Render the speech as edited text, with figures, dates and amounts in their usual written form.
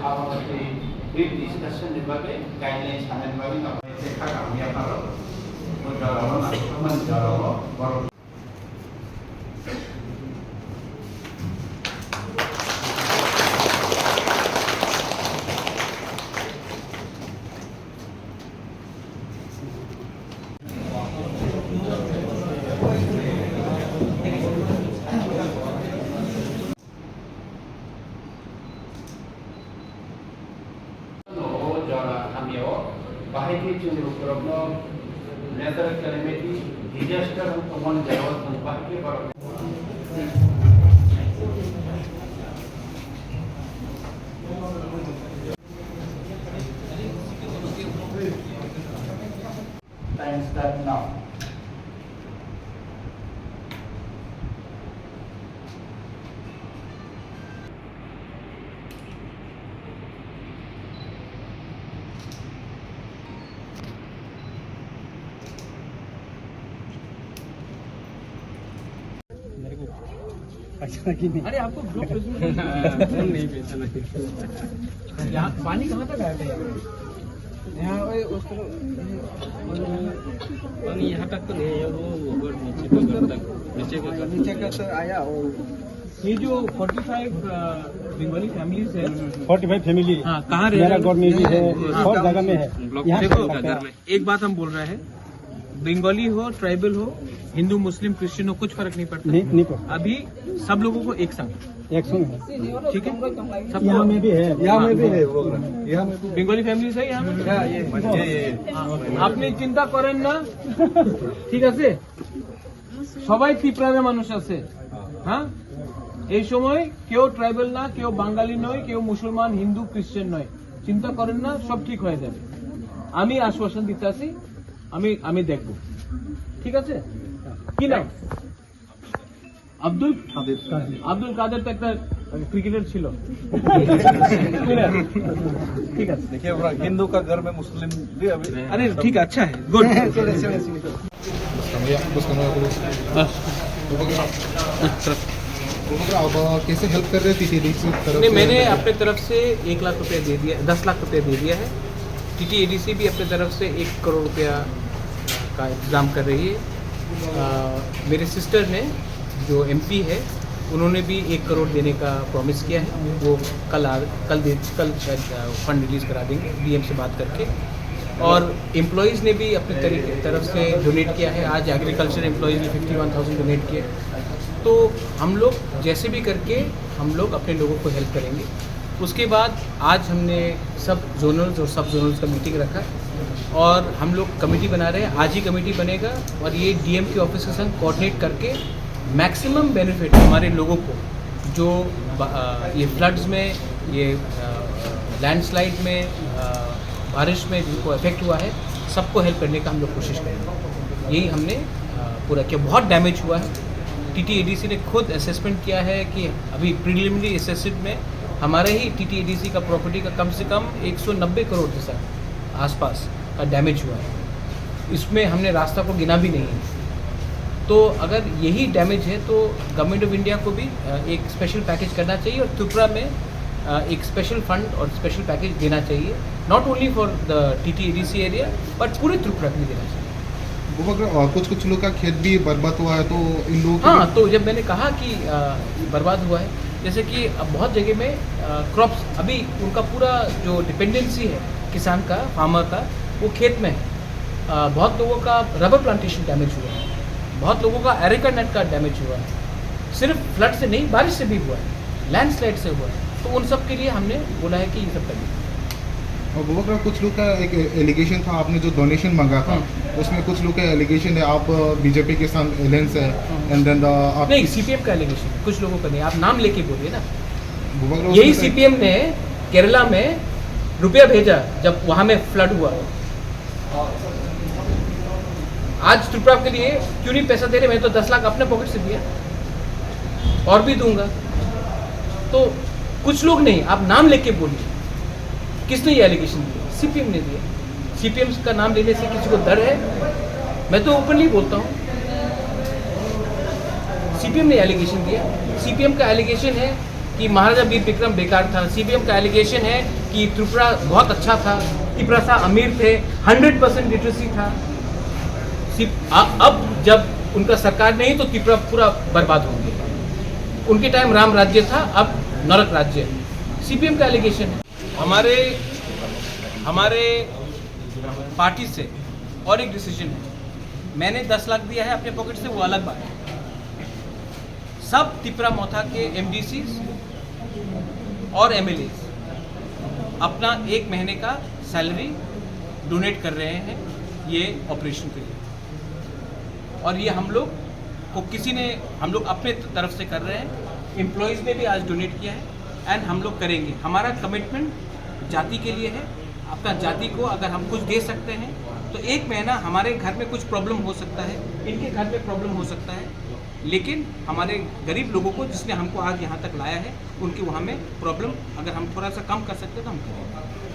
brief discussion dibagai guidelines hamen bagai ngapain cekak kami apa lo menjawab atau menjawab baru बाहरी चुनाव करना natural calamity disaster हम मन जरूरत हम बाहरी पर टाइम स्टार्ट नाउ अरे आपको ग्रुप नहीं बेचना यहाँ पानी कहाँ तक आया था यहाँ पानी यहाँ तक तो नहीं है वो ऊपर नीचे का तो आया और ये जो 45 बंगाली फैमिलीज है 45 फैमिली हाँ कहाँ रह मेरा घर में भी है और जगह में है देखो एक बात हम बोल रहे हैं बंगाली हो ट्राइबल हो हिंदू मुस्लिम क्रिश्चियन हो कुछ फर्क नहीं पड़ता नहीं पड़ता अभी सब लोगों को एक संग एक संग है ठीक है सब यहाँ में भी है यहाँ में भी है बेंगोली फैमिली है यहाँ में আপনি চিন্তা করেন না ঠিক আছে সবাই ত্রিপুরার মানুষ আছে হ্যাঁ এই সময় কেউ ট্রাইবাল না কেউ বাঙালি নয় কেউ মুসলমান হিন্দু ক্রিশ্চিয়ান নয় চিন্তা করেন না সব ঠিক হয়ে যাবে আমি আশ্বাসন দিতে আছি আমি দেখব ঠিক আছে কি নাম আব্দুল কাদের তো একটা क्रिकेटर ছিল ठीक है देखिए हिंदू का घर में मुस्लिम भी अभी अरे ठीक है अच्छा है गुड आप कैसे हेल्प कर रहे थे टीटीडीसी तरफ नहीं मैंने अपने तरफ से 1 लाख रुपया दे दिया 10 लाख रुपया दे दिया है टीटीएडीसी भी अपने तरफ से 1 करोड़ रुपया का इंतजाम कर रही है मेरे सिस्टर ने जो एमपी है उन्होंने भी 1 करोड़ देने का प्रॉमिस किया है वो कल शायद फंड रिलीज करा देंगे डीएम से बात करके और एम्प्लॉयज़ ने भी अपने तरफ से डोनेट किया है आज एग्रीकल्चर एम्प्लॉयज़ ने 51,000 डोनेट किए तो हम लोग जैसे भी करके हम लोग अपने लोगों को हेल्प करेंगे उसके बाद आज हमने सब जोनल्स और सब जोनल्स का मीटिंग रखा और हम लोग कमेटी बना रहे हैं आज ही कमेटी बनेगा और ये डीएम के ऑफिस के संग कोऑर्डिनेट करके मैक्सिमम बेनिफिट हमारे लोगों को जो ये फ्लड्स में ये लैंडस्लाइड में बारिश में जिनको इफेक्ट हुआ है सबको हेल्प करने का हम लोग कोशिश करेंगे यही हमने पूरा किया बहुत डैमेज हुआ है टीटीएडीसी ने खुद असेसमेंट किया है कि अभी प्रीलिमिनरी असेसमेंट में हमारे ही टीटीएडीसी का प्रॉपर्टी का कम से कम 190 करोड़ जैसा आसपास का डैमेज हुआ है इसमें हमने रास्ता को गिना भी नहीं है तो अगर यही डैमेज है तो गवर्नमेंट ऑफ इंडिया को भी एक स्पेशल पैकेज करना चाहिए और त्रिपुरा में एक स्पेशल फंड और स्पेशल पैकेज देना चाहिए not only for the TTADC area but पूरे त्रिपुरा के लिए देना चाहिए कुछ लोग का खेत भी बर्बाद हुआ है तो इन लोगों हाँ तो जब मैंने कहा कि बर्बाद हुआ है जैसे कि अब बहुत जगह में क्रॉप्स अभी उनका पूरा जो डिपेंडेंसी है किसान का फार्मर का वो खेत में है बहुत लोगों का रबर प्लांटेशन डैमेज हुआ है बहुत लोगों का एरिका नेट का डैमेज हुआ है सिर्फ फ्लड से नहीं बारिश से भी हुआ है लैंडस्लाइड से हुआ है तो उन सब के लिए हमने बोला है कि ये सब करिए और कुछ लोग का एक एलिगेशन था आपने जो डोनेशन मांगा था उसमें कुछ लोग का एलिगेशन है आप बीजेपी के साथ एलायंस है एंड देन आप नहीं सीपीएम का एलिगेशन कुछ लोगों का नहीं आप नाम लेके बोलिए ना यही सीपीएम ने केरला में रुपया भेजा जब वहाँ में फ्लड हुआ आज त्रिपुरा के लिए क्यों नहीं पैसा दे रहे मैंने तो 10 लाख अपने पॉकेट से दिया और भी दूंगा तो कुछ लोग नहीं आप नाम लेके बोलिए किसने ये एलिगेशन दिया सीपीएम ने दिया सीपीएम का नाम लेने से किसी को डर है मैं तो ओपनली बोलता हूँ सीपीएम ने एलिगेशन दिया सीपीएम का एलिगेशन है कि कि महाराजा वीर विक्रम बेकार था। सीपीएम का एलिगेशन है कि त्रिपुरा बहुत अच्छा था, त्रिपुरा सा अमीर थे, 100% लिटरेसी था। अब जब उनका सरकार नहीं तो त्रिपुरा पूरा बर्बाद हो गया। उनके टाइम राम राज्य था, अब नरक राज्य है। सीपीएम का एलिगेशन है। हमारे पार्टी से और एक डिसीजन है, मैंने 10 लाख दिया है अपने पॉकेट से, वो अलग बात है। सब त्रिपुरा मोथा के एमडीसी और एमएलए अपना 1 महीने का सैलरी डोनेट कर रहे हैं ये ऑपरेशन के लिए। और ये हम लोग को हम लोग अपने तरफ से कर रहे हैं। एम्प्लॉयज़ ने भी आज डोनेट किया है एंड हम लोग करेंगे। हमारा कमिटमेंट जाति के लिए है। अपना जाति को अगर हम कुछ दे सकते हैं तो 1 महीना हमारे घर में कुछ प्रॉब्लम हो सकता है, इनके घर में प्रॉब्लम हो सकता है, लेकिन हमारे गरीब लोगों को जिसने हमको आज यहाँ तक लाया है उनकी वहाँ में प्रॉब्लम अगर हम थोड़ा सा कम कर सकते हैं तो हम करेंगे।